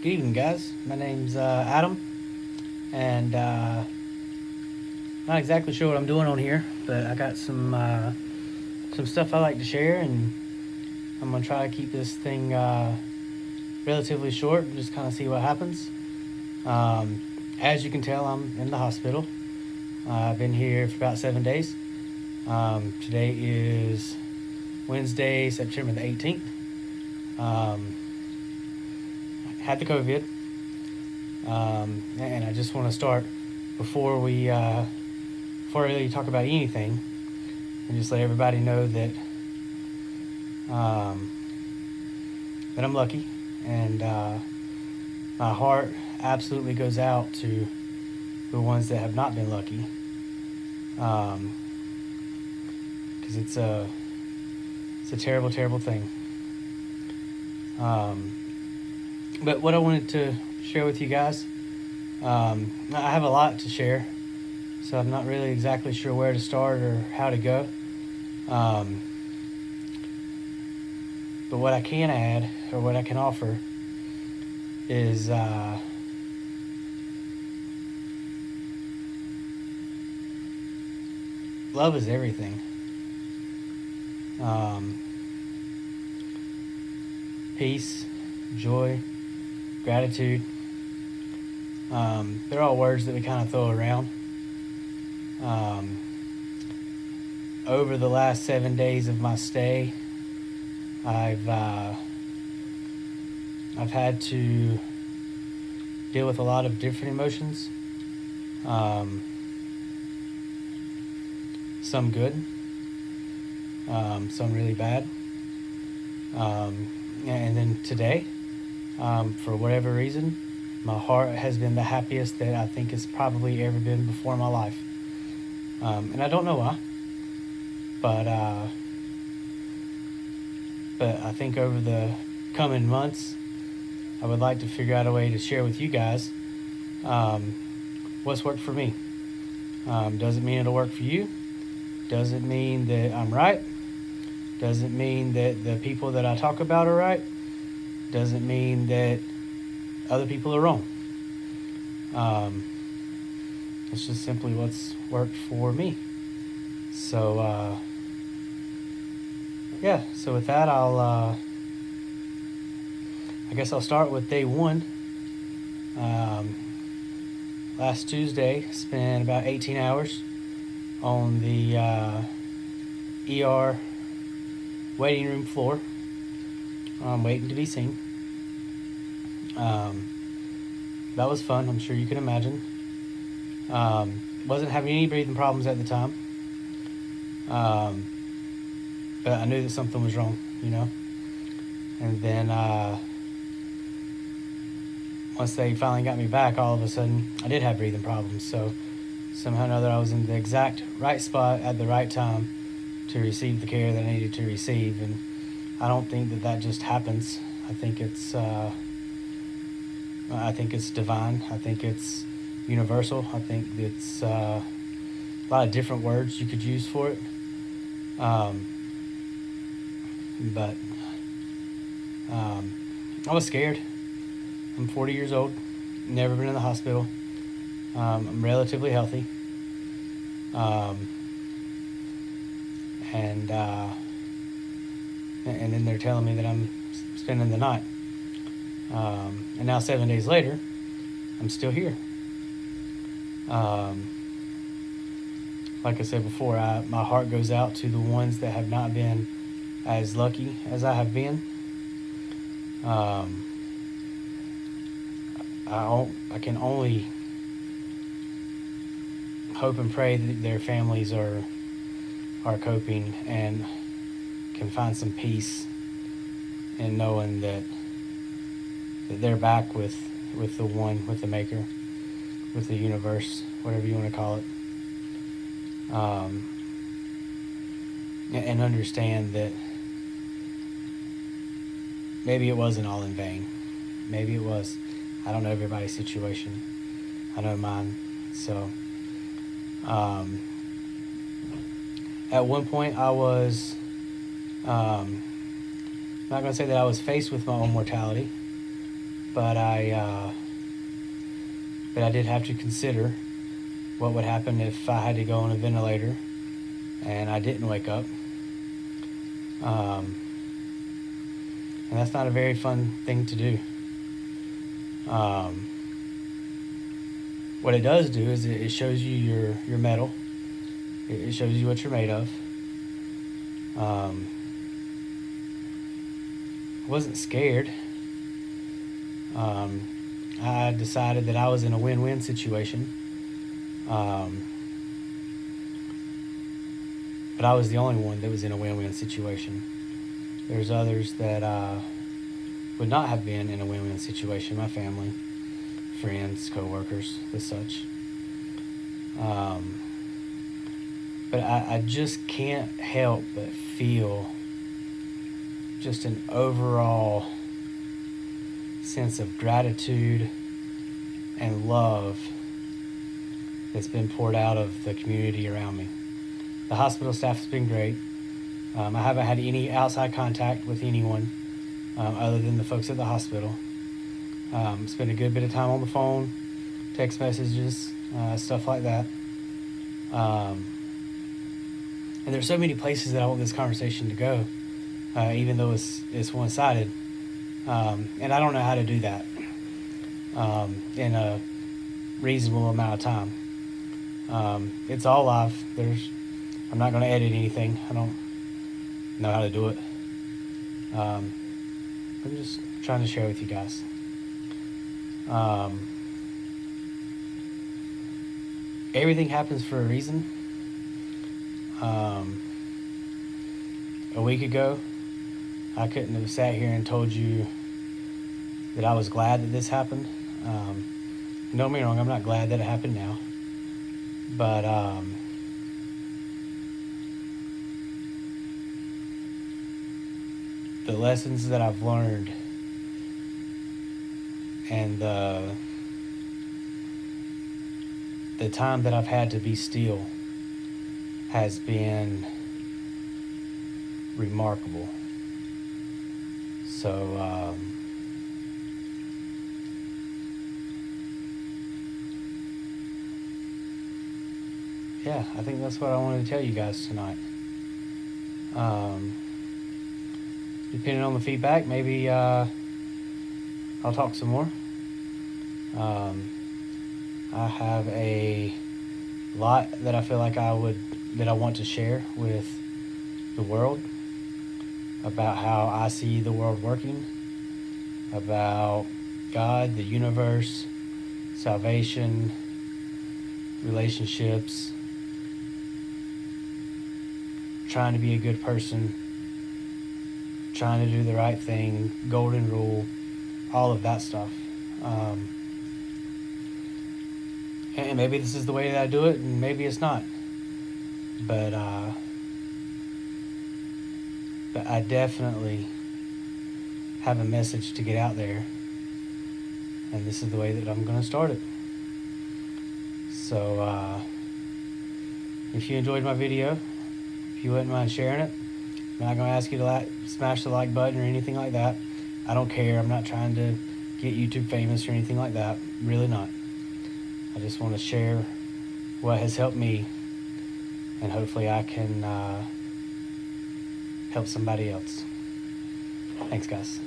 Good evening, guys. My name's Adam, and not exactly sure what I'm doing on here, but I got some stuff I like to share, and I'm gonna try to keep this thing relatively short and just kind of see what happens. Um, as you can tell, I'm in the hospital. I've been here for about 7 days. Today is Wednesday, September the 18th. Um, had the COVID. And I just want to start before before I really talk about anything, and just let everybody know um, that I'm lucky, and my heart absolutely goes out to the ones that have not been lucky, because it's a terrible, terrible thing. Um, but what I wanted to share with you guys, I have a lot to share, so I'm not really exactly sure where to start or how to go. Um, but what I can add, or what I can offer, is love is everything. Um, Peace, joy, gratitude. They're all words that we kind of throw around. Um, Over the last 7 days of my stay, I've uh, I've had to deal with a lot of different emotions. Um, some good, some really bad. Um, and then today, for whatever reason, my heart has been the happiest that I think it's probably ever been before in my life. And I don't know why, but uh, but I think over the coming months, I would like to figure out a way to share with you guys um, what's worked for me. Doesn't mean it'll work for you. Doesn't mean that I'm right. Doesn't mean that the people that I talk about are right. Doesn't mean that other people are wrong. Um, it's just simply what's worked for me. So, yeah. So with that, I guess I'll start with day one. Um, Last Tuesday, spent about 18 hours on the ER waiting room floor, waiting to be seen. Um, that was fun. I'm sure you can imagine. Wasn't having any breathing problems at the time, um, but I knew that something was wrong, you know. And then once they finally got me back, all of a sudden I did have breathing problems. So somehow or another, I was in the exact right spot at the right time to receive the care that I needed to receive. And I don't think that that just happens. I think it's divine. I think it's universal. I think it's a lot of different words you could use for it. Um, but I was scared. I'm 40 years old, never been in the hospital. I'm relatively healthy. Um, and and then they're telling me that I'm spending the night. And now 7 days later, I'm still here. Um, like I said before, my heart goes out to the ones that have not been as lucky as I have been. Um, I can only hope and pray that their families are coping and can find some peace in knowing that they're back with the one, with the maker, with the universe, whatever you want to call it. And understand that maybe it wasn't all in vain. Maybe it was. I don't know everybody's situation. I know mine. So, at one point, I was not going to say that I was faced with my own mortality, but I did have to consider what would happen if I had to go on a ventilator and I didn't wake up. And that's not a very fun thing to do. What it does do is it shows you your metal. It shows you what you're made of. I wasn't scared. I decided that I was in a win-win situation. But I was the only one that was in a win-win situation. There's others that would not have been in a win-win situation, my family, friends, co-workers, and such. But I just can't help but feel just an overall sense of gratitude and love that's been poured out of the community around me. The hospital staff has been great. I haven't had any outside contact with anyone other than the folks at the hospital. Spent a good bit of time on the phone, text messages, stuff like that. And there's so many places that I want this conversation to go, even though it's one-sided. And I don't know how to do that in a reasonable amount of time. It's all live. I'm not going to edit anything. I don't know how to do it. I'm just trying to share with you guys. Everything happens for a reason. A week ago, I couldn't have sat here and told you that I was glad that this happened. Don't get me wrong, I'm not glad that it happened now. But the lessons that I've learned and the time that I've had to be still has been remarkable. So yeah, I think that's what I wanted to tell you guys tonight. Depending on the feedback, maybe I'll talk some more. I have a lot that I feel like that I want to share with the world about how I see the world working, about God, the universe, salvation, relationships, trying to be a good person, trying to do the right thing, golden rule, all of that stuff. And maybe this is the way that I do it, and maybe it's not. But I definitely have a message to get out there, and this is the way that I'm going to start it. So if you enjoyed my video, if you wouldn't mind sharing it, I'm not going to ask you to smash the like button or anything like that. I don't care. I'm not trying to get YouTube famous or anything like that. Really not. I just want to share what has helped me, and hopefully I can help somebody else. Thanks, guys.